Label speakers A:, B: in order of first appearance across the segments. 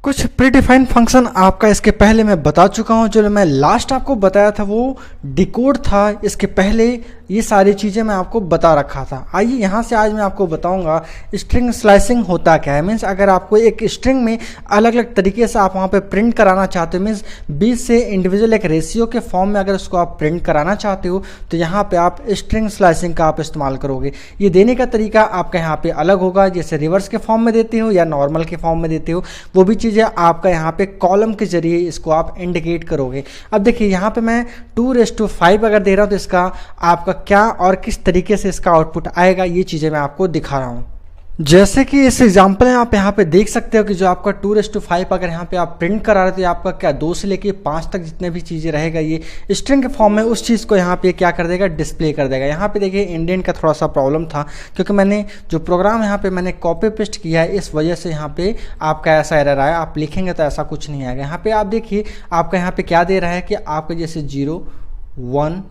A: कुछ predefined function आपका इसके पहले मैं बता चुका हूं। जो मैं लास्ट आपको बताया था वो डिकोड था। इसके पहले ये सारी चीज़ें मैं आपको बता रखा था। आइए यहाँ से आज मैं आपको बताऊंगा स्ट्रिंग स्लाइसिंग होता क्या है। मीन्स अगर आपको एक स्ट्रिंग में अलग अलग तरीके से आप वहाँ पे प्रिंट कराना चाहते हो, मीन्स 20 से इंडिविजुअल एक रेशियो के फॉर्म में अगर उसको आप प्रिंट कराना चाहते हो तो यहाँ पे आप स्ट्रिंग स्लाइसिंग का आप इस्तेमाल करोगे। ये देने का तरीका आपका यहाँ पे अलग होगा, जैसे रिवर्स के फॉर्म में देते हो या नॉर्मल के फॉर्म में देते हो, वो भी चीज़ें आपका यहाँ पे कॉलम के जरिए इसको आप इंडिकेट करोगे। अब देखिए यहाँ पे मैं 2:5 अगर दे रहा हूँ तो इसका आपका क्या और किस तरीके से इसका आउटपुट आएगा ये चीज़ें मैं आपको दिखा रहा हूँ। जैसे कि इस एग्जाम्पल में आप यहाँ पे देख सकते हो कि जो आपका 2:5 अगर यहाँ पे आप प्रिंट करा रहे हो तो आपका क्या 2 से लेके 5 तक जितने भी चीज़ें रहेगा ये स्ट्रिंग के फॉर्म में उस चीज़ को यहाँ पे क्या कर देगा, डिस्प्ले कर देगा। यहाँ पे देखिए इंडियन का थोड़ा सा प्रॉब्लम था क्योंकि मैंने जो प्रोग्राम यहाँ पे मैंने कॉपी पेस्ट किया है, इस वजह से यहाँ पे आपका ऐसा एरर आया। आप लिखेंगे तो ऐसा कुछ नहीं आएगा। यहाँ पे आप देखिए आपका यहाँ पे क्या दे रहा है कि आपके जैसे 0 1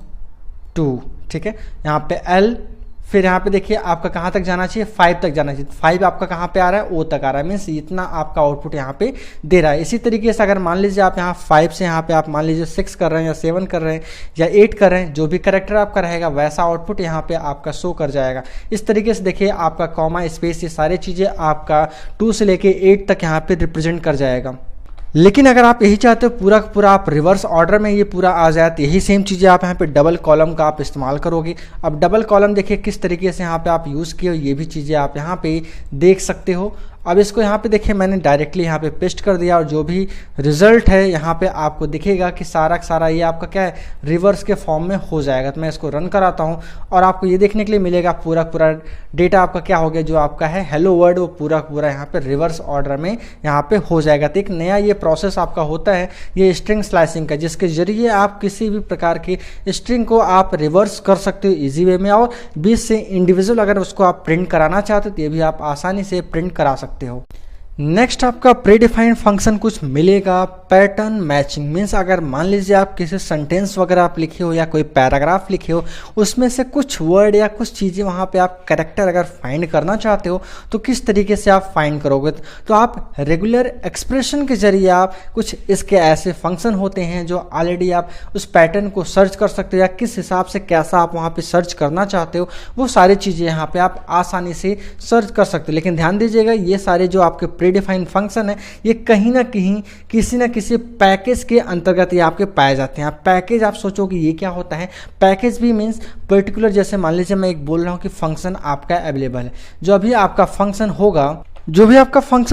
A: 2, ठीक है। यहाँ पे L, फिर यहाँ पे देखिए आपका कहाँ तक जाना चाहिए, 5 तक जाना चाहिए। 5 आपका कहाँ पे आ रहा है, O तक आ रहा है। मीन्स इतना आपका आउटपुट यहाँ पे दे रहा है। इसी तरीके से अगर मान लीजिए आप यहाँ 5 से यहाँ पे आप मान लीजिए 6 कर रहे हैं या 7 कर रहे हैं या 8 कर रहे हैं, जो भी करेक्टर आपका रहेगा वैसा आउटपुट यहाँ पे आपका शो कर जाएगा। इस तरीके से देखिए आपका कॉमा स्पेस ये सारी चीज़ें आपका 2 से लेके 8 तक यहाँ पे रिप्रेजेंट कर जाएगा। लेकिन अगर आप यही चाहते हो पूरा का पूरा आप रिवर्स ऑर्डर में ये पूरा आ जाए तो यही सेम चीज़ें आप यहाँ पे डबल कॉलम का आप इस्तेमाल करोगे। अब डबल कॉलम देखिए किस तरीके से यहाँ पे आप यूज़ किए हो, ये भी चीज़ें आप यहाँ पे देख सकते हो। अब इसको यहाँ पे देखिए मैंने डायरेक्टली यहाँ पे पेस्ट कर दिया और जो भी रिजल्ट है यहाँ पे आपको दिखेगा कि सारा का सारा ये आपका क्या है, रिवर्स के फॉर्म में हो जाएगा। तो मैं इसको रन कराता हूँ और आपको ये देखने के लिए मिलेगा पूरा पूरा डेटा आपका क्या हो गया, जो आपका है हेलो वर्ड वो पूरा पूरा यहाँ पे रिवर्स ऑर्डर में यहाँ पे हो जाएगा। तो एक नया ये प्रोसेस आपका होता है ये स्ट्रिंग स्लाइसिंग का, जिसके जरिए आप किसी भी प्रकार की स्ट्रिंग को आप रिवर्स कर सकते हो ईजी वे में, और 20 से इंडिविजुअल अगर उसको आप प्रिंट कराना चाहते हो तो ये भी आप आसानी से प्रिंट करा सकते हो। नेक्स्ट आपका प्रीडिफाइंड फंक्शन कुछ मिलेगा पैटर्न मैचिंग। मीन्स अगर मान लीजिए आप किसी सेंटेंस वगैरह आप लिखे हो या कोई पैराग्राफ लिखे हो, उसमें से कुछ वर्ड या कुछ चीज़ें वहाँ पे आप कैरेक्टर अगर फाइंड करना चाहते हो तो किस तरीके से आप फाइंड करोगे। तो आप रेगुलर एक्सप्रेशन के जरिए आप कुछ इसके ऐसे फंक्शन होते हैं जो ऑलरेडी आप उस पैटर्न को सर्च कर सकते हो या किस हिसाब से कैसा आप वहाँ पे सर्च करना चाहते हो वो सारी चीज़ें यहाँ पे आप आसानी से सर्च कर सकते हो। लेकिन ध्यान दीजिएगा ये सारे जो आपके प्रीडिफाइंड फंक्शन है ये कहीं ना कहीं किसी ना किसी पैकेज के अंतर्गत ये आपके पाए जाते हैं। आप पैकेज आप सोचो कि ये क्या होता है, पैकेज भी मीन्स पर्टिकुलर, जैसे मान लीजिए मैं एक बोल रहा हूँ कि फंक्शन आपका अवेलेबल है, जो अभी आपका फंक्शन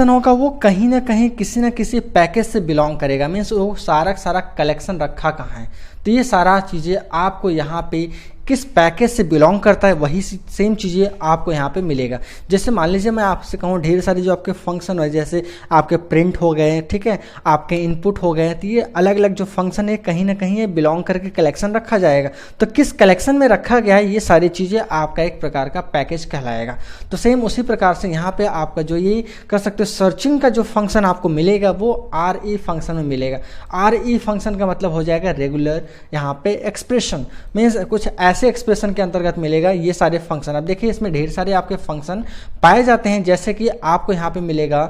A: होगा वो कहीं ना कहीं किसी ना किसी पैकेज से बिलोंग करेगा। मीन्स वो सारा कलेक्शन रखा कहाँ है, तो ये सारा चीज़ें आपको यहाँ पे किस पैकेज से बिलोंग करता है वही सेम चीज़ें आपको यहाँ पे मिलेगा। जैसे मान लीजिए मैं आपसे कहूँ ढेर सारी जो आपके फंक्शन है, जैसे आपके प्रिंट हो गए, ठीक है, आपके इनपुट हो गए, तो ये अलग अलग जो फंक्शन है कहीं ना कहीं ये बिलोंग करके कलेक्शन रखा जाएगा। तो किस कलेक्शन में रखा गया है ये सारी चीज़ें आपका एक प्रकार का पैकेज कहलाएगा। तो सेम उसी प्रकार से यहाँ पे आपका जो ये कर सकते हो सर्चिंग का जो फंक्शन आपको मिलेगा वो RE फंक्शन में मिलेगा। RE फंक्शन का मतलब हो जाएगा रेगुलर यहाँ पे एक्सप्रेशन, मीन्स कुछ ऐसे एक्सप्रेशन के अंतर्गत मिलेगा ये सारे फंक्शन। अब देखिए इसमें ढेर सारे आपके फंक्शन पाए जाते हैं, जैसे कि आपको यहाँ पे मिलेगा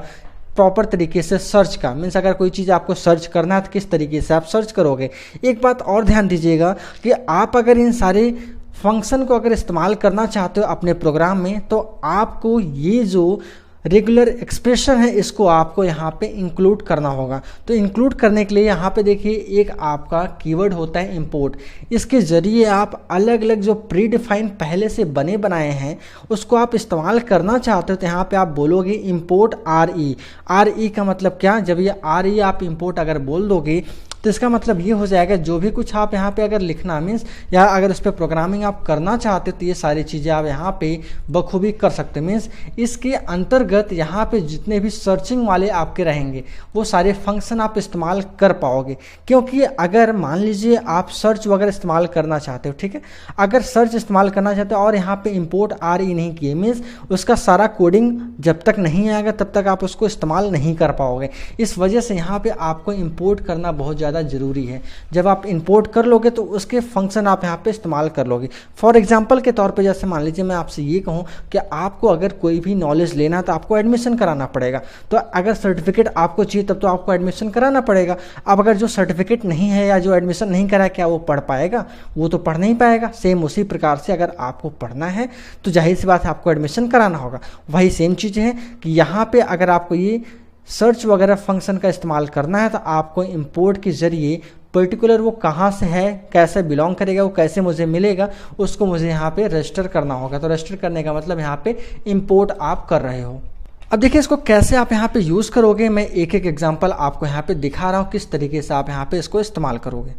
A: प्रॉपर तरीके से सर्च का। मीन्स अगर कोई चीज़ आपको सर्च करना है तो किस तरीके से आप सर्च करोगे। एक बात और ध्यान दीजिएगा कि आप अगर इन सारे फंक्शन को अगर इस्तेमाल करना चाहते हो अपने प्रोग्राम में तो आपको ये जो रेगुलर एक्सप्रेशन है इसको आपको यहाँ पे इंक्लूड करना होगा। तो इंक्लूड करने के लिए यहाँ पे देखिए एक आपका कीवर्ड होता है इंपोर्ट। इसके ज़रिए आप अलग अलग जो प्रीडिफाइन पहले से बने बनाए हैं उसको आप इस्तेमाल करना चाहते हो तो यहाँ पे आप बोलोगे इंपोर्ट RE का मतलब क्या, जब ये RE आप इंपोर्ट अगर बोल दोगे तो इसका मतलब ये हो जाएगा जो भी कुछ आप यहाँ पे अगर लिखना मीन्स या अगर उस पर प्रोग्रामिंग आप करना चाहते हो तो ये सारी चीज़ें आप यहाँ पे बखूबी कर सकते हो। मीन्स इसके अंतर्गत यहाँ पे जितने भी सर्चिंग वाले आपके रहेंगे वो सारे फंक्शन आप इस्तेमाल कर पाओगे। क्योंकि अगर मान लीजिए आप सर्च वगैरह इस्तेमाल करना चाहते हो, ठीक है, अगर सर्च इस्तेमाल करना चाहते हो और यहाँ पे इंपोर्ट RE नहीं किए मीन्स उसका सारा कोडिंग जब तक नहीं आएगा तब तक आप उसको इस्तेमाल नहीं कर पाओगे। इस वजह से यहाँ पे आपको इंपोर्ट करना बहुत ज़्यादा ज़रूरी है। जब आप इंपोर्ट कर लोगे तो उसके फंक्शन आप यहाँ पे इस्तेमाल कर लोगे। फॉर एग्जांपल के तौर पे जैसे मान लीजिए मैं आपसे ये कहूँ कि आपको अगर कोई भी नॉलेज लेना है तो आपको एडमिशन कराना पड़ेगा, तो अगर सर्टिफिकेट आपको चाहिए तब तो आपको एडमिशन कराना पड़ेगा। अब अगर जो सर्टिफिकेट नहीं है या जो एडमिशन नहीं करा, क्या वो पढ़ पाएगा? वो तो पढ़ नहीं पाएगा। सेम उसी प्रकार से अगर आपको पढ़ना है तो जाहिर सी बात है आपको एडमिशन कराना होगा। वही सेम चीज़ है कि यहाँ पे अगर आपको ये सर्च वगैरह फंक्शन का इस्तेमाल करना है तो आपको इंपोर्ट के ज़रिए पर्टिकुलर वो कहाँ से है, कैसे बिलोंग करेगा, वो कैसे मुझे मिलेगा, उसको मुझे यहाँ पे रजिस्टर करना होगा। तो रजिस्टर करने का मतलब यहाँ पे इंपोर्ट आप कर रहे हो। अब देखिए इसको कैसे आप यहाँ पे यूज़ करोगे, मैं एक एक एग्जांपल आपको यहाँ पे दिखा रहा हूँ किस तरीके से आप यहाँ पे इसको इस्तेमाल करोगे।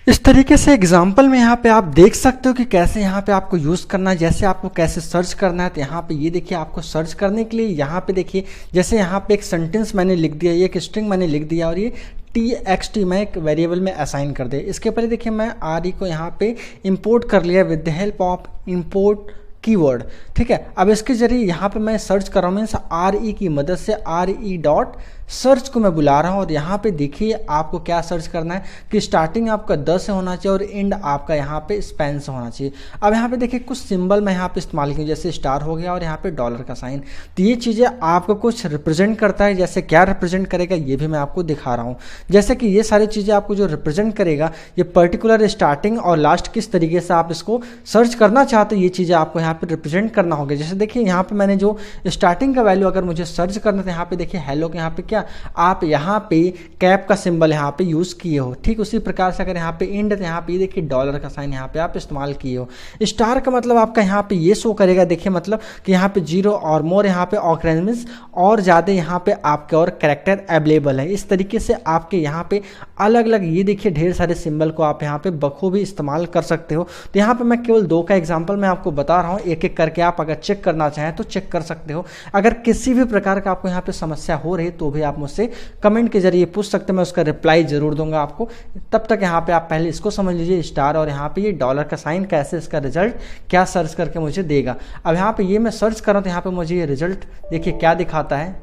A: इस तरीके से एग्जाम्पल में यहाँ पे आप देख सकते हो कि कैसे यहाँ पे आपको यूज़ करना है, जैसे आपको कैसे सर्च करना है। तो यहाँ पे ये देखिए आपको सर्च करने के लिए यहाँ पे देखिए जैसे यहाँ पे एक सेंटेंस मैंने लिख दिया, एक स्ट्रिंग मैंने लिख दिया और ये txt मैं एक वेरिएबल में असाइन कर दिया। इसके पहले देखिए मैं re को यहाँ पे इंपोर्ट कर लिया with the help of import keyword. ठीक है, अब इसके जरिए यहाँ पे मैं सर्च कर रहा हूँ, मीन्स re की मदद से re डॉट सर्च को मैं बुला रहा हूँ। और यहाँ पे देखिए आपको क्या सर्च करना है कि स्टार्टिंग आपका 10 से होना चाहिए और एंड आपका यहाँ पे स्पेन से होना चाहिए। अब यहाँ पे देखिए कुछ सिंबल मैं यहाँ पे इस्तेमाल किया, जैसे स्टार हो गया और यहाँ पे डॉलर का साइन। तो ये चीज़ें आपको कुछ रिप्रेजेंट करता है, जैसे क्या रिप्रेजेंट करेगा ये भी मैं आपको दिखा रहा हूँ। जैसे कि ये सारी चीज़ें आपको जो रिप्रेजेंट करेगा, ये पर्टिकुलर स्टार्टिंग और लास्ट किस तरीके से आप इसको सर्च करना चाहते हो, ये चीज़ें आपको यहाँ पे रिप्रेजेंट करना होगा। जैसे देखिए यहाँ पे मैंने जो स्टार्टिंग का वैल्यू अगर मुझे सर्च करना था, यहाँ पे देखिए हेलो के यहाँ पे क्या आप यहाँ पे कैप का सिंबल यहाँ पे यूज़ किए हो। ठीक उसी प्रकार से अगर यहाँ पे एंड तो यहाँ पे देखिए डॉलर का साइन यहाँ पे आप इस्तेमाल किए हो। स्टार का मतलब आपका यहाँ पे ये शो करेगा, देखिए मतलब कि यहाँ पे 0 और मोर यहाँ पे ऑकरेंस मींस और ज़्यादा यहाँ पे आपके और कैरेक्टर अवेलेबल है। इस तरीके से आपके यहाँ पे अलग अलग ये देखिए ढेर सारे सिंबल को आप यहाँ पे बखूबी इस्तेमाल कर सकते हो। तो यहाँ पे मैं केवल 2 का एग्जाम्पल मैं आपको बता रहा हूँ, एक एक करके आप अगर चेक करना चाहें तो चेक कर सकते हो। अगर किसी भी प्रकार का आपको यहाँ पे समस्या हो रही तो भी आप मुझसे कमेंट के जरिए पूछ सकते हैं, मैं उसका रिप्लाई जरूर दूंगा आपको। तब तक यहाँ पे आप पहले इसको समझ लीजिए स्टार और यहाँ पे ये डॉलर का साइन कैसे इसका रिजल्ट क्या सर्च करके मुझे देगा। अब यहाँ पे ये मैं सर्च कर रहा हूँ तो यहाँ पे मुझे ये रिजल्ट देखिए क्या दिखाता है।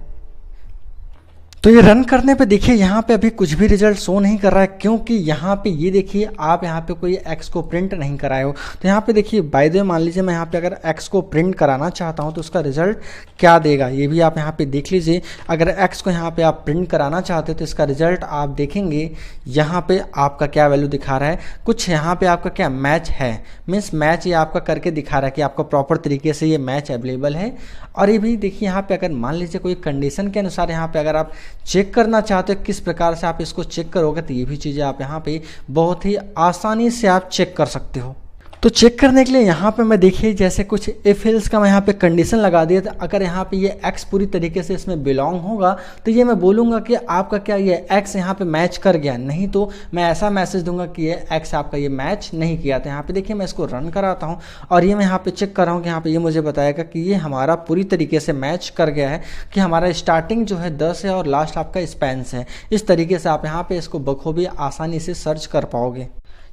A: तो ये रन करने पे देखिए यहाँ पे अभी कुछ भी रिजल्ट शो नहीं कर रहा है, क्योंकि यहाँ पे ये देखिए आप यहाँ पे कोई एक्स को प्रिंट नहीं कराए हो। तो यहाँ पे देखिए बाय द वे मान लीजिए मैं यहाँ पे अगर एक्स को प्रिंट कराना चाहता हूँ तो उसका रिजल्ट क्या देगा ये भी आप यहाँ पे देख लीजिए। अगर एक्स को यहाँ पे आप प्रिंट कराना चाहते हो तो इसका रिजल्ट आप देखेंगे यहाँ पे आपका क्या वैल्यू दिखा रहा है, कुछ यहाँ पे आपका क्या मैच है, मीन्स मैच ये आपका करके दिखा रहा है कि आपको प्रॉपर तरीके से ये मैच अवेलेबल है। और ये भी देखिए यहाँ पे अगर मान लीजिए कोई कंडीशन के अनुसार यहाँ पे अगर आप चेक करना चाहते हो किस प्रकार से आप इसको चेक करोगे तो ये भी चीज़ें आप यहाँ पे बहुत ही आसानी से आप चेक कर सकते हो। तो चेक करने के लिए यहाँ पे मैं देखिए जैसे कुछ इफ एल्स का मैं यहाँ पे कंडीशन लगा दिया था। अगर यहाँ पे ये एक्स पूरी तरीके से इसमें बिलोंग होगा तो ये मैं बोलूँगा कि आपका क्या ये एक्स यहाँ पे मैच कर गया, नहीं तो मैं ऐसा मैसेज दूंगा कि ये एक्स आपका ये मैच नहीं किया। तो यहाँ पे देखिए मैं इसको रन कराता हूँ और ये मैं यहाँ पे चेक कर रहा हूँ कि यहाँ पे ये मुझे बताएगा कि ये हमारा पूरी तरीके से मैच कर गया है, कि हमारा स्टार्टिंग जो है 10 है और लास्ट आपका स्पेंस है। इस तरीके से आप यहाँ पे इसको बखूबी आसानी से सर्च कर पाओगे।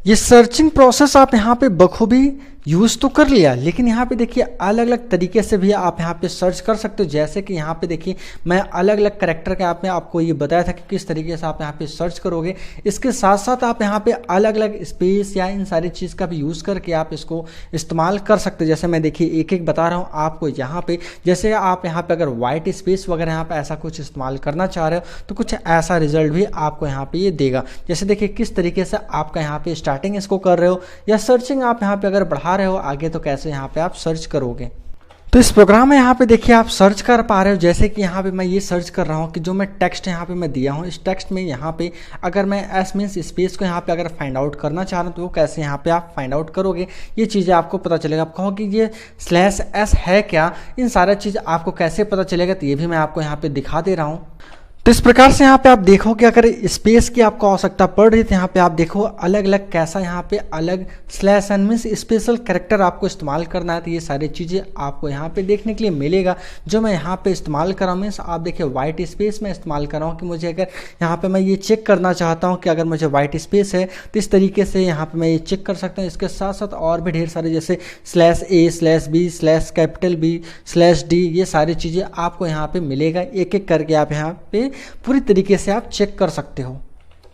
A: ये सर्चिंग प्रोसेस आप यहाँ पे बखूबी यूज़ तो कर लिया, लेकिन यहाँ पे देखिए अलग अलग तरीके से भी आप यहाँ पे सर्च कर सकते हो। जैसे कि यहाँ पे देखिए मैं अलग अलग कैरेक्टर के आपको ये बताया था कि किस तरीके से आप यहाँ पे सर्च करोगे। इसके साथ साथ आप यहाँ पे अलग अलग स्पेस या इन सारी चीज़ का भी यूज़ करके आप इसको इस्तेमाल कर सकते हो। जैसे मैं देखिए एक एक बता रहा हूँ आपको यहाँ पे, जैसे आप यहाँ पे अगर वाइट स्पेस वगैरह यहाँ पे ऐसा कुछ इस्तेमाल करना चाह रहे हो तो कुछ ऐसा रिजल्ट भी आपको यहाँ पे ये देगा। जैसे देखिए किस तरीके से आपका यहाँ पे स्टार्टिंग इसको कर रहे हो या सर्चिंग आप यहाँ पे अगर बढ़ा रहे हो आगे तो कैसे यहाँ पे आप सर्च करोगे। तो इस प्रोग्राम में यहाँ पे देखिए आप सर्च कर पा रहे हो। जैसे कि यहाँ पे मैं ये सर्च कर रहा हूँ कि जो मैं टेक्स्ट यहाँ पे मैं दिया हूँ, इस टेक्स्ट में यहाँ पे अगर मैं एस मीन्स स्पेस को यहाँ पे अगर फाइंड आउट करना चाह रहा हूँ तो वो कैसे यहाँ पे आप फाइंड आउट करोगे, ये चीज़ें आपको पता चलेगा। आप कहो कि ये /s है क्या, इन सारा चीज़ आपको कैसे पता चलेगा तो ये भी मैं आपको यहाँ पे दिखा दे रहा हूँ। तो इस प्रकार से यहाँ पे आप देखो कि अगर स्पेस की आपको आवश्यकता पड़ रही थी, यहाँ पे आप देखो अलग अलग कैसा यहाँ पे अलग /n मीन्स स्पेशल कैरेक्टर आपको इस्तेमाल करना है। तो ये सारी चीज़ें आपको यहाँ पे देखने के लिए मिलेगा। जो मैं यहाँ पे इस्तेमाल कर रहा हूँ मीन्स आप देखिए वाइट स्पेस में इस्तेमाल कर रहा हूँ कि मुझे अगर यहाँ पे मैं ये चेक करना चाहता हूँ कि अगर मुझे वाइट स्पेस है तो इस तरीके से यहाँ पे मैं ये चेक कर सकता हूँ। इसके साथ साथ और भी ढेर सारे जैसे /A/B/B/D ये सारी चीज़ें आपको यहाँ पे मिलेगा। एक एक करके आप यहाँ पे पूरी तरीके से आप चेक कर सकते हो।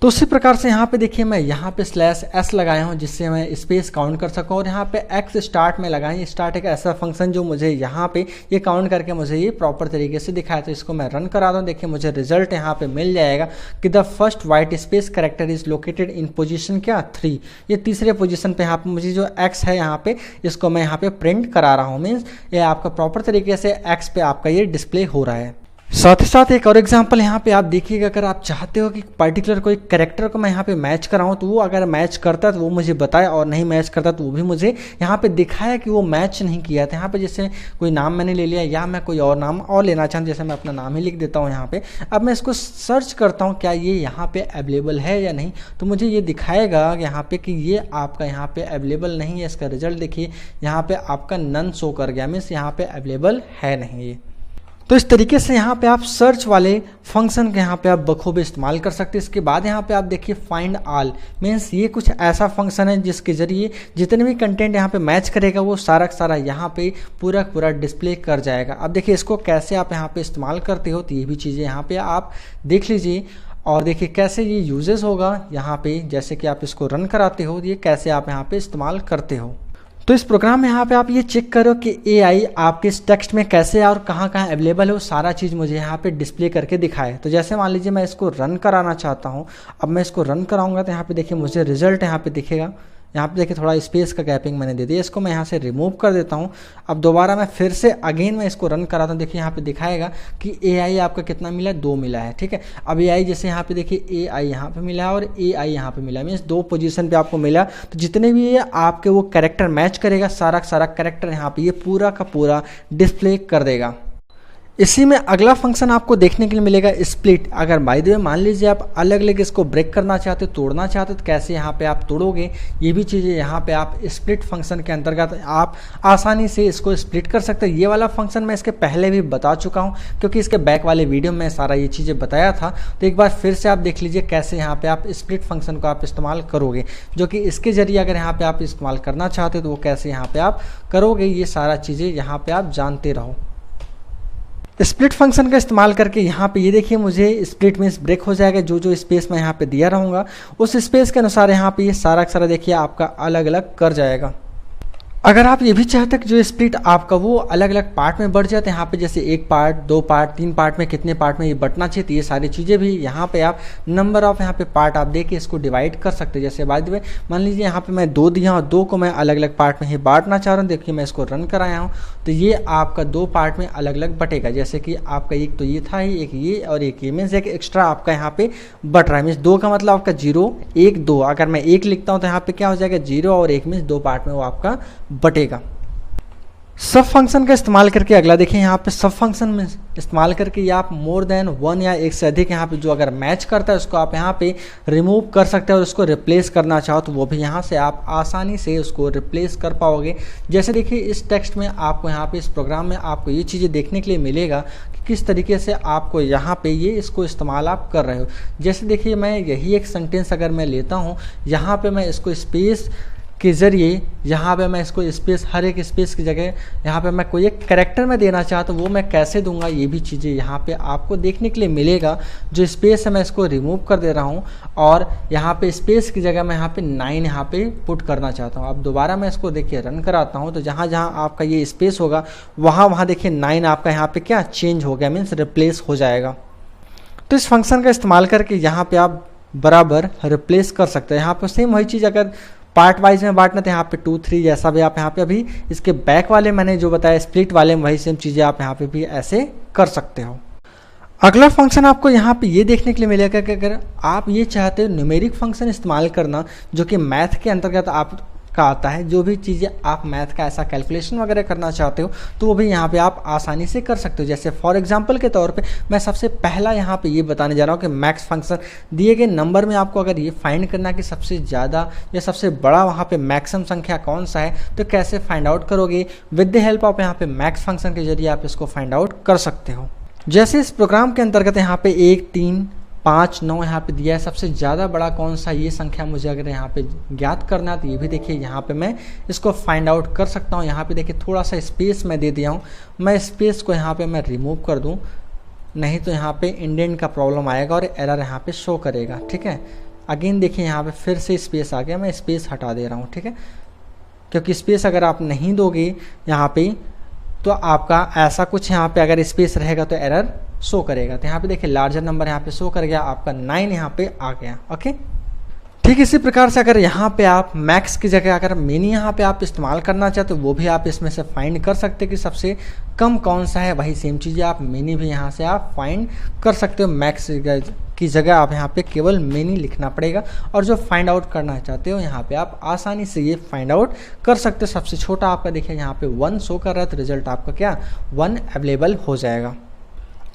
A: तो उसी प्रकार से यहाँ पे देखिए मैं यहाँ पे /s लगाया हूँ जिससे मैं स्पेस काउंट कर सकूँ, और यहाँ पे x स्टार्ट में लगाएं। स्टार्ट एक ऐसा फंक्शन जो मुझे यहाँ पे ये काउंट करके मुझे ये प्रॉपर तरीके से दिखाया। तो इसको मैं रन करा दूँ, देखिए मुझे रिजल्ट यहाँ पे मिल जाएगा कि the first white space character is located in position क्या 3। ये तीसरे पोजीशन पे यहाँ पे मुझे जो x है यहाँ पे इसको मैं यहाँ पे प्रिंट करा रहा हूँ। मीन्स ये आपका प्रॉपर तरीके से x पे आपका ये डिस्प्ले हो रहा है। साथ ही साथ एक और एग्जांपल यहाँ पे आप देखिएगा, अगर आप चाहते हो कि पर्टिकुलर कोई कैरेक्टर को मैं यहाँ पे मैच कराऊँ तो वो अगर मैच करता है तो वो मुझे बताए, और नहीं मैच करता तो वो भी मुझे यहाँ पे दिखाया कि वो मैच नहीं किया था। यहाँ पे जैसे कोई नाम मैंने ले लिया या मैं कोई और नाम और लेना चाहूँ, जैसे मैं अपना नाम ही लिख देता हूँ यहाँ पे। अब मैं इसको सर्च करता हूँ क्या ये यहाँ पे अवेलेबल है या नहीं, तो मुझे ये दिखाएगा यहाँ पे कि ये आपका यहाँ पे अवेलेबल नहीं है। इसका रिजल्ट देखिए यहाँ पे आपका नन शो कर गया, मीन्स यहाँ पे अवेलेबल है नहीं ये। तो इस तरीके से यहाँ पे आप सर्च वाले फंक्शन के यहाँ पे आप बखूबी इस्तेमाल कर सकते हैं। इसके बाद यहाँ पे आप देखिए फाइंड ऑल, मीन्स ये कुछ ऐसा फंक्शन है जिसके जरिए जितने भी कंटेंट यहाँ पे मैच करेगा वो सारा सारा यहाँ पे पूरा डिस्प्ले कर जाएगा। अब देखिए इसको कैसे आप यहाँ पे इस्तेमाल करते हो, तो ये भी चीज़ें यहाँ पे आप देख लीजिए और देखिए कैसे ये यूजेस होगा यहाँ पे। जैसे कि आप इसको रन कराते हो, ये कैसे आप यहाँ पे इस्तेमाल करते हो। तो इस प्रोग्राम में यहाँ पे आप ये चेक करो कि AI आपके इस टेक्स्ट में कैसे और कहाँ अवेलेबल है, वो सारा चीज़ मुझे यहाँ पे डिस्प्ले करके दिखाए। तो जैसे मान लीजिए मैं इसको रन कराना चाहता हूँ, अब मैं इसको रन कराऊंगा तो यहाँ पे देखिए मुझे रिजल्ट यहाँ पे दिखेगा। यहाँ पे देखिए थोड़ा स्पेस का गैपिंग मैंने दे दिया, इसको मैं यहाँ से रिमूव कर देता हूँ। अब दोबारा मैं फिर से अगेन मैं इसको रन कराता हूँ, देखिए यहाँ पे दिखाएगा कि AI आपका कितना मिला है, 2 मिला है। ठीक है, अब AI जैसे यहाँ पे देखिए AI यहाँ पे मिला है और AI यहाँ पे मिला है, मीन्स 2 पोजीशन पे आपको मिला। तो जितने भी ये आपके वो कैरेक्टर मैच करेगा सारा कैरेक्टर यहाँ पे ये पूरा का पूरा डिस्प्ले कर देगा। इसी में अगला फंक्शन आपको देखने के लिए मिलेगा स्प्लिट। अगर बाय द वे मान लीजिए आप अलग अलग इसको ब्रेक करना चाहते हो, तोड़ना चाहते हो, तो कैसे यहाँ पे आप तोड़ोगे, ये भी चीज़ें यहाँ पे आप स्प्लिट फंक्शन के अंतर्गत आप आसानी से इसको स्प्लिट कर सकते हो। ये वाला फंक्शन मैं इसके पहले भी बता चुका हूँ, क्योंकि इसके बैक वाले वीडियो में सारा ये चीज़ें बताया था। तो एक बार फिर से आप देख लीजिए कैसे यहाँ पे आप स्प्लिट फंक्शन को आप इस्तेमाल करोगे, जो कि इसके जरिए अगर यहाँ पे आप इस्तेमाल करना चाहते हो तो वो कैसे यहाँ पे आप करोगे, ये सारा चीज़ें यहाँ पे आप जानते रहो। स्प्लिट फंक्शन का इस्तेमाल करके यहाँ पे ये देखिए मुझे स्प्लिट मीन्स ब्रेक हो जाएगा। जो स्पेस मैं यहाँ पे दिया रहूँगा उस स्पेस के अनुसार यहाँ पे ये सारा देखिए आपका अलग अलग कर जाएगा। अगर आप ये भी चाहते हैं कि जो स्प्लिट आपका वो अलग अलग पार्ट में बढ़ जाए, तो यहाँ पे जैसे 1 पार्ट 2 पार्ट 3 पार्ट में कितने पार्ट में ये बंटना चाहिए, तो ये सारी चीज़ें भी यहाँ पे आप नंबर ऑफ यहाँ पे पार्ट आप दे के इसको डिवाइड कर सकते हैं। जैसे बाय द वे मान लीजिए यहाँ पे मैं 2 दिया और 2 को मैं अलग अलग पार्ट में ही बांटना चाह रहा हूँ। देखिए मैं इसको रन कराया हूँ तो ये आपका 2 पार्ट में अलग अलग बटेगा। जैसे कि आपका एक तो ये था ही, एक ये और एक ये, मीन्स एक एक्स्ट्रा आपका यहाँ पे बट रहा है। मीन्स 2 का मतलब आपका 0 1 2, अगर मैं 1 लिखता हूँ तो यहाँ पे क्या हो जाएगा 0 और 1, मीन्स 2 पार्ट में वो आपका बटेगा। सब फंक्शन का इस्तेमाल करके अगला देखिए यहाँ पे सब फंक्शन में इस्तेमाल करके या आप मोर देन 1 या एक से अधिक यहाँ पे जो अगर मैच करता है उसको आप यहाँ पे रिमूव कर सकते हैं, और उसको रिप्लेस करना चाहो तो वो भी यहाँ से आप आसानी से उसको रिप्लेस कर पाओगे। जैसे देखिए इस टेक्स्ट में आपको यहाँ पे इस प्रोग्राम में आपको ये चीज़ें देखने के लिए मिलेगा कि किस तरीके से आपको यहाँ पे ये इसको इस्तेमाल आप कर रहे हो। जैसे देखिए मैं यही एक सेंटेंस अगर मैं लेता हूँ, यहाँ पे मैं इसको स्पेस के ज़रिए यहाँ पे मैं इसको स्पेस, हर एक स्पेस की जगह यहाँ पे मैं कोई एक कैरेक्टर में देना चाहता हूँ, वो मैं कैसे दूंगा, ये भी चीज़ें यहाँ पे आपको देखने के लिए मिलेगा। जो स्पेस है मैं इसको रिमूव कर दे रहा हूँ और यहाँ पे स्पेस की जगह मैं यहाँ पे 9 यहाँ पे पुट करना चाहता हूँ। अब दोबारा मैं इसको देखिए रन कराता हूँ तो जहाँ जहाँ आपका ये स्पेस होगा वहाँ देखिए 9 आपका यहाँ पे क्या चेंज हो गया, मीन्स रिप्लेस हो जाएगा। तो इस फंक्शन का इस्तेमाल करके यहाँ पे आप बराबर रिप्लेस कर सकते हैं। यहाँ पर सेम वही चीज़ अगर पार्ट वाइज में बांटना तो यहाँ पे 2 3 जैसा भी आप यहाँ पे अभी इसके बैक वाले मैंने जो बताया स्प्लिट वाले में वही सेम चीज़ें आप यहाँ पे भी ऐसे कर सकते हो। अगला फंक्शन आपको यहाँ पे ये देखने के लिए मिलेगा कि अगर आप ये चाहते हो न्यूमेरिक फंक्शन इस्तेमाल करना, जो कि मैथ के अंतर्गत आप का आता है, जो भी चीज़ें आप मैथ का ऐसा कैलकुलेशन वगैरह करना चाहते हो तो वो भी यहाँ पे आप आसानी से कर सकते हो। जैसे फॉर एग्जांपल के तौर पे मैं सबसे पहला यहाँ पे ये बताने जा रहा हूँ कि मैक्स फंक्शन दिए गए नंबर में आपको अगर ये फाइंड करना कि सबसे ज़्यादा या सबसे बड़ा वहाँ पे मैक्सिमम संख्या कौन सा है, तो कैसे फाइंड आउट करोगे। विद द हेल्प ऑफ यहाँ पे मैक्स फंक्शन के जरिए आप इसको फाइंड आउट कर सकते हो। जैसे इस प्रोग्राम के अंतर्गत यहाँ पे 1 3 5 9 यहाँ पे दिया है, सबसे ज़्यादा बड़ा कौन सा ये संख्या मुझे अगर यहाँ पे ज्ञात करना है तो ये भी देखिए यहाँ पे मैं इसको फाइंड आउट कर सकता हूँ। यहाँ पे देखिए थोड़ा सा स्पेस मैं दे दिया हूँ, मैं स्पेस को यहाँ पे मैं रिमूव कर दूँ, नहीं तो यहाँ पे इंडेंट का प्रॉब्लम आएगा और एरर यहाँ पे शो करेगा। ठीक है, अगेन देखिए यहाँ पे फिर से स्पेस आ गया, मैं स्पेस हटा दे रहा हूँ, ठीक है, क्योंकि स्पेस अगर आप नहीं दोगे यहाँ पे तो आपका ऐसा कुछ यहाँ पे अगर स्पेस रहेगा तो एरर शो करेगा। तो यहाँ पे देखिए लार्जर नंबर यहाँ पे शो कर गया, आपका 9 यहाँ पे आ गया। ओके, ठीक इसी प्रकार से अगर यहाँ पे आप मैक्स की जगह अगर मिनी यहाँ पे आप इस्तेमाल करना चाहते हो वो भी आप इसमें से फाइंड कर सकते हैं कि सबसे कम कौन सा है। वही सेम चीज़ें आप मिनी भी यहाँ से आप फाइंड कर सकते हो। मैक्स की जगह आप यहाँ पे केवल मिनी लिखना पड़ेगा और जो फाइंड आउट करना चाहते हो यहाँ पे आप आसानी से ये फाइंड आउट कर सकते हो। सबसे छोटा आपका देखिए यहाँ पे 1 शो कर रहा है तो रिजल्ट आपका क्या 1 अवेलेबल हो जाएगा।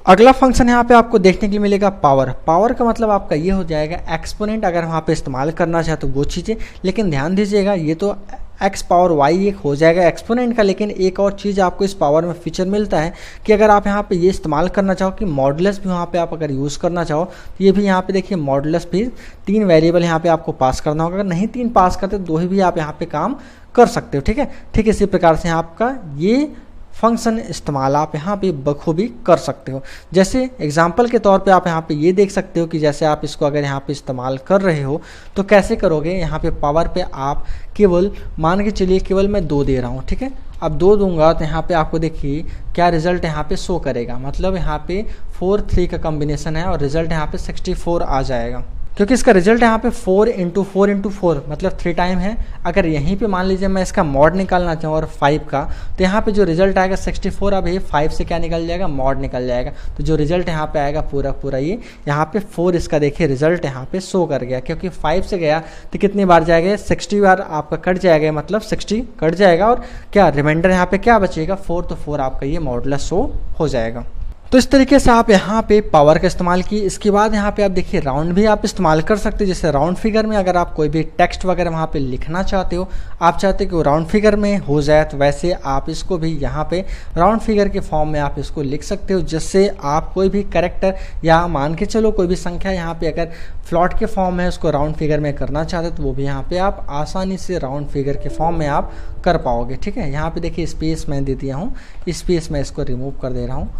A: अगला फंक्शन यहाँ पे आपको देखने के लिए मिलेगा पावर। पावर का मतलब आपका ये हो जाएगा एक्सपोनेंट अगर वहाँ पे इस्तेमाल करना चाहते हो वो चीज़ें, लेकिन ध्यान दीजिएगा ये तो x पावर y एक हो जाएगा एक्सपोनेंट का, लेकिन एक और चीज़ आपको इस पावर में फीचर मिलता है कि अगर आप यहाँ पे ये इस्तेमाल करना चाहो कि मॉडुलस भी वहाँ पे आप अगर यूज़ करना चाहो तो ये भी यहाँ पे देखिए मॉडुलस भी 3 वेरिएबल यहाँ पे आपको पास करना होगा। अगर नहीं 3 पास करते तो 2 ही भी आप यहाँ पे काम कर सकते हो, ठीक है। ठीक इसी प्रकार से आपका ये फंक्शन इस्तेमाल आप यहाँ पे बखूबी कर सकते हो। जैसे एग्जाम्पल के तौर पे आप यहाँ पे ये देख सकते हो कि जैसे आप इसको अगर यहाँ पे इस्तेमाल कर रहे हो तो कैसे करोगे। यहाँ पे पावर पे आप केवल मान के चलिए केवल मैं 2 दे रहा हूँ, ठीक है। अब 2 दूंगा तो यहाँ पे आपको देखिए क्या रिजल्ट यहाँ पे शो करेगा, मतलब यहाँ पे 4 3 का कॉम्बिनेशन है और रिजल्ट यहाँ पे 64 आ जाएगा, क्योंकि इसका रिजल्ट यहाँ पे 4 × 4 × 4 मतलब 3 टाइम है। अगर यहीं पे मान लीजिए मैं इसका मॉड निकालना चाहूँ और 5 का तो यहाँ पे जो रिजल्ट आएगा 64, अब ये 5 से क्या निकल जाएगा मॉड निकल जाएगा, तो जो रिजल्ट यहाँ पे आएगा पूरा पूरा ये यहाँ पे 4 इसका देखिए रिजल्ट यहाँ पे शो कर गया, क्योंकि 5 से गया तो कितनी बार जाएगा 60 बार आपका कट जाएगा, मतलब 60 कट जाएगा और क्या रिमाइंडर यहाँ पे क्या बचेगा 4, तो 4 आपका ये मॉडुलस शो हो जाएगा। तो इस तरीके से आप यहाँ पे पावर का इस्तेमाल किए। इसके बाद यहाँ पे आप देखिए राउंड भी आप इस्तेमाल कर सकते हैं। जैसे राउंड फिगर में अगर आप कोई भी टेक्स्ट वगैरह वहाँ पे लिखना चाहते हो, आप चाहते हो कि वो राउंड फिगर में हो जाए, तो वैसे आप इसको भी यहाँ पे राउंड फिगर के फॉर्म में आप इसको लिख सकते हो, जिससे आप कोई भी कैरेक्टर या मान के चलो कोई भी संख्या यहाँ पे अगर फ्लॉट के फॉर्म में उसको राउंड फिगर में करना चाहते हो तो वो भी यहाँ पे आप आसानी से राउंड फिगर के फॉर्म में आप कर पाओगे, ठीक है। यहाँ पे देखिए स्पेस मैं दे दिया हूँ, स्पेस मैं इसको रिमूव कर दे रहा हूँ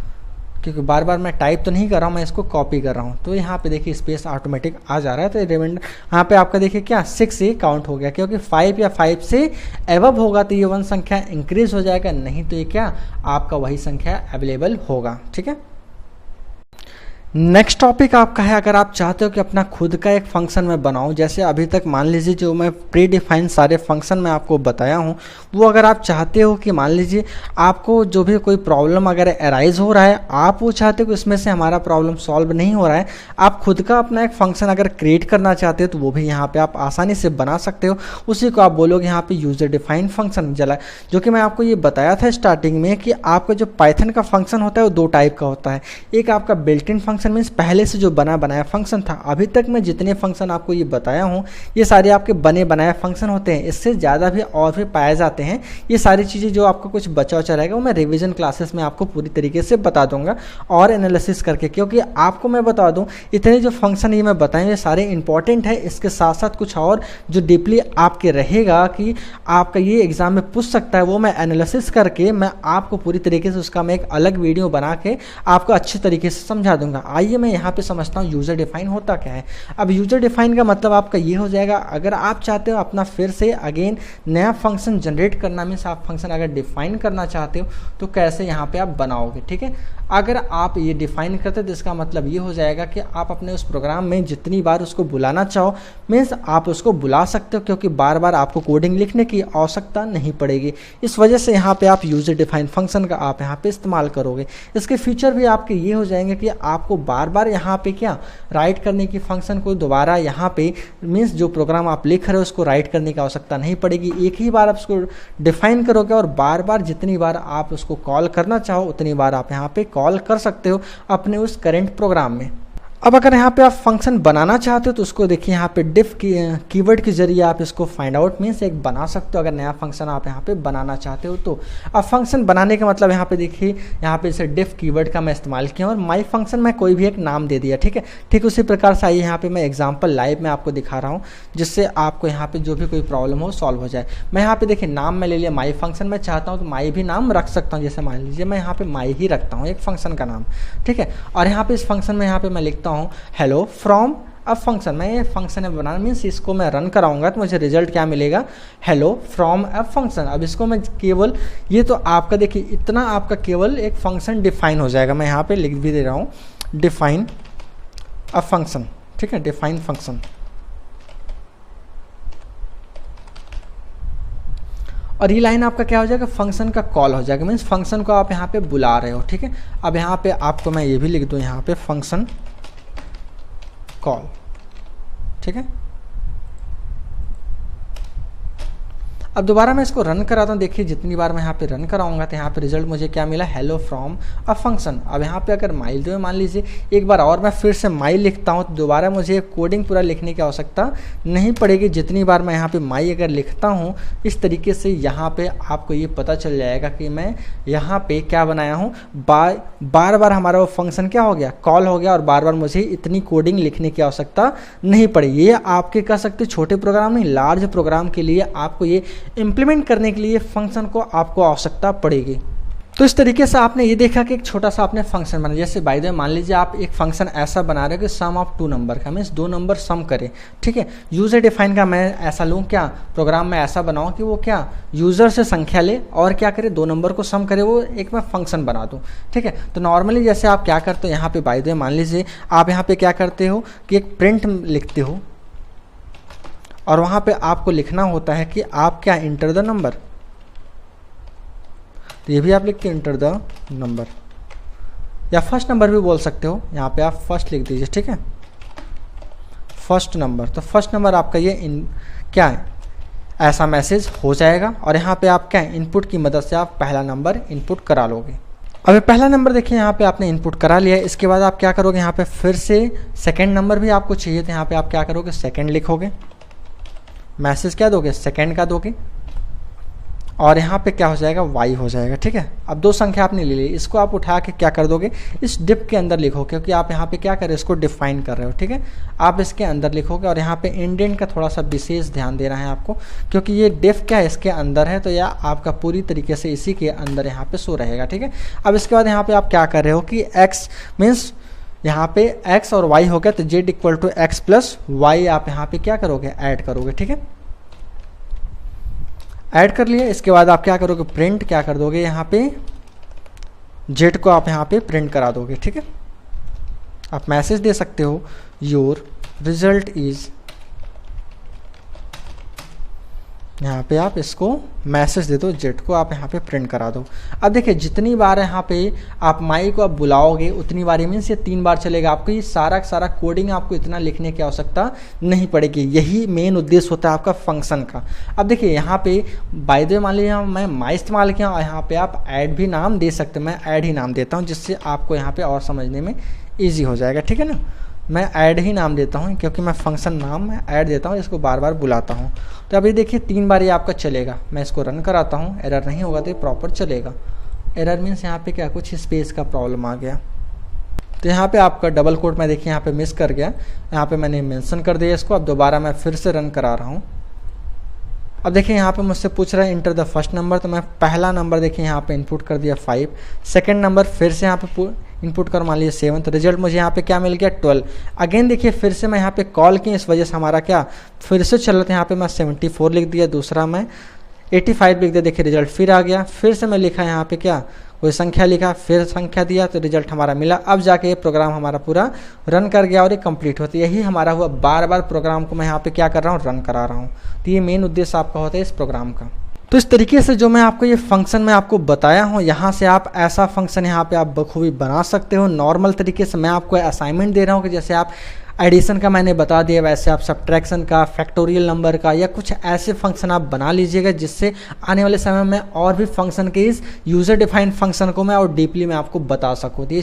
A: क्योंकि बार बार मैं टाइप तो नहीं कर रहा हूँ, मैं इसको कॉपी कर रहा हूँ। तो यहाँ पे देखिए स्पेस ऑटोमेटिक आ जा रहा है। तो रिमाइंडर यहाँ पे आपका देखिए क्या 6 से काउंट हो गया, क्योंकि 5 या 5 से एवब होगा तो ये 1 संख्या इंक्रीज हो जाएगा, नहीं तो ये क्या आपका वही संख्या अवेलेबल होगा, ठीक है। नेक्स्ट टॉपिक आपका है, अगर आप चाहते हो कि अपना खुद का एक फंक्शन मैं बनाऊं, जैसे अभी तक मान लीजिए जो मैं प्री डिफाइन सारे फंक्शन मैं आपको बताया हूं वो अगर आप चाहते हो कि मान लीजिए आपको जो भी कोई प्रॉब्लम अगर अराइज हो रहा है, आप वो चाहते हो कि उसमें से हमारा प्रॉब्लम सॉल्व नहीं हो रहा है, आप खुद का अपना एक फंक्शन अगर क्रिएट करना चाहते हो तो वो भी यहाँ पर आप आसानी से बना सकते हो। उसी को आप बोलोगे यहाँ पर यूजर डिफाइन फंक्शन, जो कि मैं आपको ये बताया था स्टार्टिंग में कि आपका जो पाइथन का फंक्शन होता है वो 2 टाइप का होता है। एक आपका बिल्ट इन फंक्शन मीन्स पहले से जो बना बनाया फंक्शन था। अभी तक मैं जितने फंक्शन आपको ये बताया हूँ ये सारे आपके बने बनाए फंक्शन होते हैं, इससे ज़्यादा भी और भी पाए जाते हैं। ये सारी चीज़ें जो आपको कुछ बचा उचा रहेगा वो मैं रिवीजन क्लासेस में आपको पूरी तरीके से बता दूंगा और एनालिसिस करके, क्योंकि आपको मैं बता दूँ इतने जो फंक्शन ये मैं बताएँ ये सारे इंपॉर्टेंट है। इसके साथ साथ कुछ और जो डीपली आपके रहेगा कि आपका ये एग्जाम में पूछ सकता है वो मैं एनालिसिस करके मैं आपको पूरी तरीके से उसका मैं एक अलग वीडियो बना के आपको अच्छे तरीके से समझा दूंगा। आइए मैं यहाँ पे समझता हूँ यूजर डिफाइन होता क्या है। अब यूजर डिफाइन का मतलब आपका ये हो जाएगा, अगर आप चाहते हो अपना फिर से अगेन नया फंक्शन जनरेट करना, मीन्स आप फंक्शन अगर डिफाइन करना चाहते हो तो कैसे यहाँ पे आप बनाओगे, ठीक है। अगर आप ये डिफाइन करते तो इसका मतलब ये हो जाएगा कि आप अपने उस प्रोग्राम में जितनी बार उसको बुलाना चाहो मीन्स आप उसको बुला सकते हो, क्योंकि बार बार आपको कोडिंग लिखने की आवश्यकता नहीं पड़ेगी। इस वजह से यहाँ पे आप यूजर डिफाइन फंक्शन का आप यहाँ पे इस्तेमाल करोगे। इसके फीचर भी आपके ये हो जाएंगे कि आपको बार बार यहाँ पे क्या राइट करने की फंक्शन को दोबारा यहाँ पे मीन्स जो प्रोग्राम आप लिख रहे हो उसको राइट करने की आवश्यकता नहीं पड़ेगी। एक ही बार आप उसको डिफाइन करोगे और बार बार जितनी बार आप उसको कॉल करना चाहो उतनी बार आप यहाँ पे कॉल कर सकते हो अपने उस करेंट प्रोग्राम में। अब अगर यहाँ पे आप फंक्शन बनाना चाहते हो तो उसको देखिए यहाँ पे डिफ कीवर्ड के जरिए आप इसको फाइंड आउट मीन्स एक बना सकते हो। अगर नया फंक्शन आप यहाँ पे बनाना चाहते हो तो अब फंक्शन बनाने का मतलब यहाँ पे देखिए यहाँ पे इसे डिफ कीवर्ड का मैं इस्तेमाल किया और माई फंक्शन में कोई भी एक नाम दे दिया, ठीक है। ठीक उसी प्रकार से आइए यहाँ पे मैं एग्जाम्पल लाइव में आपको दिखा रहा हूँ जिससे आपको यहाँ पे जो भी कोई प्रॉब्लम हो सॉल्व हो जाए। मैं यहाँ पे देखिए नाम मैं ले लिया माई फंक्शन, मैं चाहता हूँ तो माई भी नाम रख सकता हूँ। जैसे मान लीजिए मैं यहाँ पे माई ही रखता हूँ एक फंक्शन का नाम, ठीक है। और यहाँ पे इस फंक्शन में यहाँ पे मैं लिखता हूँ हेलो फ्रॉम अब फंक्शन, मैं ये फंक्शन है बनाना मीन्स इसको मैं रन कराऊंगा तो मुझे रिजल्ट क्या मिलेगा, हेलो फ्रॉम अ फंक्शन। अब इसको मैं केवल ये तो आपका देखिए इतना आपका केवल एक फंक्शन डिफाइन हो जाएगा। मैं यहाँ पे लिख भी दे रहा हूँ डिफाइन अ फंक्शन, ठीक है, डिफाइन फंक्शन। और ये लाइन आपका क्या हो जाएगा, फंक्शन का कॉल हो जाएगा, मीन्स फंक्शन को आप यहाँ पे बुला रहे हो, ठीक है। अब यहाँ पे आपको मैं ये भी लिख दूँ यहाँ पे फंक्शन कॉल, ठीक है। अब दोबारा मैं इसको रन कराता हूँ, देखिए जितनी बार मैं यहाँ पे रन कराऊंगा तो यहाँ पे रिजल्ट मुझे क्या मिला, हेलो फ्रॉम अ फंक्शन। अब यहाँ पे अगर माइल दो, मान लीजिए एक बार और मैं फिर से माइल लिखता हूँ तो दोबारा मुझे कोडिंग पूरा लिखने की आवश्यकता नहीं पड़ेगी। जितनी बार मैं यहाँ पे माई अगर लिखता हूँ इस तरीके से यहाँ पे आपको ये पता चल जाएगा कि मैं यहाँ पे क्या बनाया हूँ, बार बार हमारा वो फंक्शन क्या हो गया, कॉल हो गया, और बार बार मुझे इतनी कोडिंग लिखने की आवश्यकता नहीं पड़ेगी। ये आपके कह सकते छोटे प्रोग्राम नहीं, लार्ज प्रोग्राम के लिए आपको ये इंप्लीमेंट करने के लिए फंक्शन को आपको आवश्यकता पड़ेगी। तो इस तरीके से आपने ये देखा कि एक छोटा सा आपने फंक्शन बना, जैसे बाय द वे मान लीजिए आप एक फंक्शन ऐसा बना रहे हो कि सम ऑफ 2 नंबर का, मीन्स 2 नंबर सम करे, ठीक है। यूजर डिफाइन का मैं ऐसा लूँ क्या, प्रोग्राम में ऐसा बनाऊँ कि वो क्या यूजर से संख्या ले और क्या करे, 2 नंबर को सम करे, वो एक मैं फंक्शन बना दूँ, ठीक है। तो नॉर्मली जैसे आप क्या करते हो यहाँ पे बाय द वे मान लीजिए आप यहाँ पे क्या करते हो कि एक प्रिंट लिखते हो और वहाँ पे आपको लिखना होता है कि आप क्या इंटर द नंबर, तो ये भी आप लिखते हो इंटर द नंबर, या फर्स्ट नंबर भी बोल सकते हो, यहाँ पे आप फर्स्ट लिख दीजिए, ठीक है, फर्स्ट नंबर। तो फर्स्ट नंबर आपका ये क्या है, ऐसा मैसेज हो जाएगा और यहाँ पे आप क्या इनपुट की मदद से आप पहला नंबर इनपुट करा लोगे। अब पहला नंबर देखिए यहाँ पे आपने इनपुट करा लिया है। इसके बाद आप क्या करोगे, यहाँ पे फिर से सेकेंड नंबर भी आपको चाहिए, तो यहाँ पे आप क्या करोगे, सेकेंड लिखोगे, मैसेज क्या दोगे, सेकेंड का दोगे, और यहाँ पे क्या हो जाएगा, वाई हो जाएगा, ठीक है। अब 2 संख्या आपने ले ली, इसको आप उठा के क्या कर दोगे, इस डिप के अंदर लिखो, क्योंकि आप यहाँ पे क्या कर रहे हो, इसको डिफाइन कर रहे हो, ठीक है। आप इसके अंदर लिखोगे और यहाँ पे इंडेंट का थोड़ा सा विशेष ध्यान देना है आपको, क्योंकि ये डिफ क्या है, इसके अंदर है, तो यह आपका पूरी तरीके से इसी के अंदर यहाँ पे शो रहेगा, ठीक है। अब इसके बाद यहाँ पे आप क्या कर रहे हो कि x मीन्स यहाँ पे x और y हो गया, तो z equal to x plus y आप यहाँ पे क्या करोगे, ऐड करोगे, ठीक है। ऐड कर लिया, इसके बाद आप क्या करोगे, प्रिंट क्या कर दोगे, यहाँ पे z को आप यहाँ पे प्रिंट करा दोगे, ठीक है। आप मैसेज दे सकते हो, योर रिजल्ट इज, यहाँ पे आप इसको मैसेज दे दो, जेट को आप यहाँ पे प्रिंट करा दो। अब देखिए जितनी बार यहाँ पे आप माई को आप बुलाओगे उतनी बार, मीन्स ये 3 बार चलेगा, आपको ये सारा कोडिंग आपको इतना लिखने की आवश्यकता नहीं पड़ेगी। यही मेन उद्देश्य होता है आपका फंक्शन का। अब देखिए यहाँ पे बाय द वे मान लीजिए मैं माई इस्तेमाल किया और यहाँ पे आप ऐड भी नाम दे सकते हैं, मैं ऐड ही नाम देता हूँ जिससे आपको यहाँ पे और समझने में ईजी हो जाएगा, ठीक है ना। मैं ऐड ही नाम देता हूँ क्योंकि मैं फंक्शन नाम में ऐड देता हूँ, इसको बार बार बुलाता हूँ। तो अभी देखिए 3 बार ये आपका चलेगा, मैं इसको रन कराता हूँ, एरर नहीं होगा तो ये प्रॉपर चलेगा। एरर मीन्स यहाँ पे क्या कुछ स्पेस का प्रॉब्लम आ गया, तो यहाँ पे आपका डबल कोट मैं देखिए यहाँ पे मिस कर गया, यहाँ पे मैंने मेंशन कर दिया इसको। अब दोबारा मैं फिर से रन करा रहा हूँ। अब देखिए यहाँ पे मुझसे पूछ रहा है इंटर द फर्स्ट नंबर, तो मैं पहला नंबर देखिए यहाँ पे इनपुट कर दिया 5, सेकंड नंबर फिर से यहाँ पे इनपुट कर मान लीजिए 7, तो रिजल्ट मुझे यहाँ पे क्या मिल गया 12। अगेन देखिए फिर से मैं यहाँ पे कॉल किया, इस वजह से हमारा क्या फिर से चल रहा था, यहाँ पे मैं 74 लिख दिया, दूसरा मैं 85 लिख दिया, देखिए रिजल्ट फिर आ गया। फिर से मैं लिखा यहाँ पे क्या कोई संख्या लिखा, फिर संख्या दिया तो रिजल्ट हमारा मिला। अब जाके ये प्रोग्राम हमारा पूरा रन कर गया और ये कंप्लीट होता है। यही हमारा हुआ, बार बार प्रोग्राम को मैं यहाँ पे क्या कर रहा हूँ, रन करा रहा हूँ। तो ये मेन उद्देश्य आपका होता है इस प्रोग्राम का। तो इस तरीके से जो मैं आपको ये फंक्शन में आपको बताया हूँ, यहाँ से आप ऐसा फंक्शन यहाँ पे आप बखूबी बना सकते हो। नॉर्मल तरीके से मैं आपको असाइनमेंट दे रहा हूँ कि जैसे आप एडिशन का मैंने बता दिया, वैसे आप सब्ट्रैक्शन का, फैक्टोरियल नंबर का या कुछ ऐसे फंक्शन आप बना लीजिएगा, जिससे आने वाले समय में और भी फंक्शन के इस यूज़र डिफाइंड फंक्शन को मैं और डीपली मैं आपको बता सकूँ। तो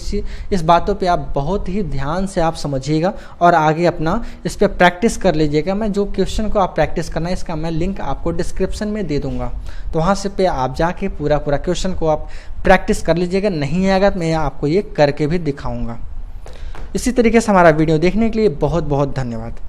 A: इस बातों पे आप बहुत ही ध्यान से आप समझिएगा और आगे अपना इस पर प्रैक्टिस कर लीजिएगा। मैं जो क्वेश्चन को आप प्रैक्टिस करना है इसका मैं लिंक आपको डिस्क्रिप्शन में दे दूँगा, तो वहाँ से पे आप जाके पूरा क्वेश्चन को आप प्रैक्टिस कर लीजिएगा। नहीं आएगा तो मैं आपको ये करके भी दिखाऊँगा। इसी तरीके से हमारा वीडियो देखने के लिए बहुत बहुत धन्यवाद।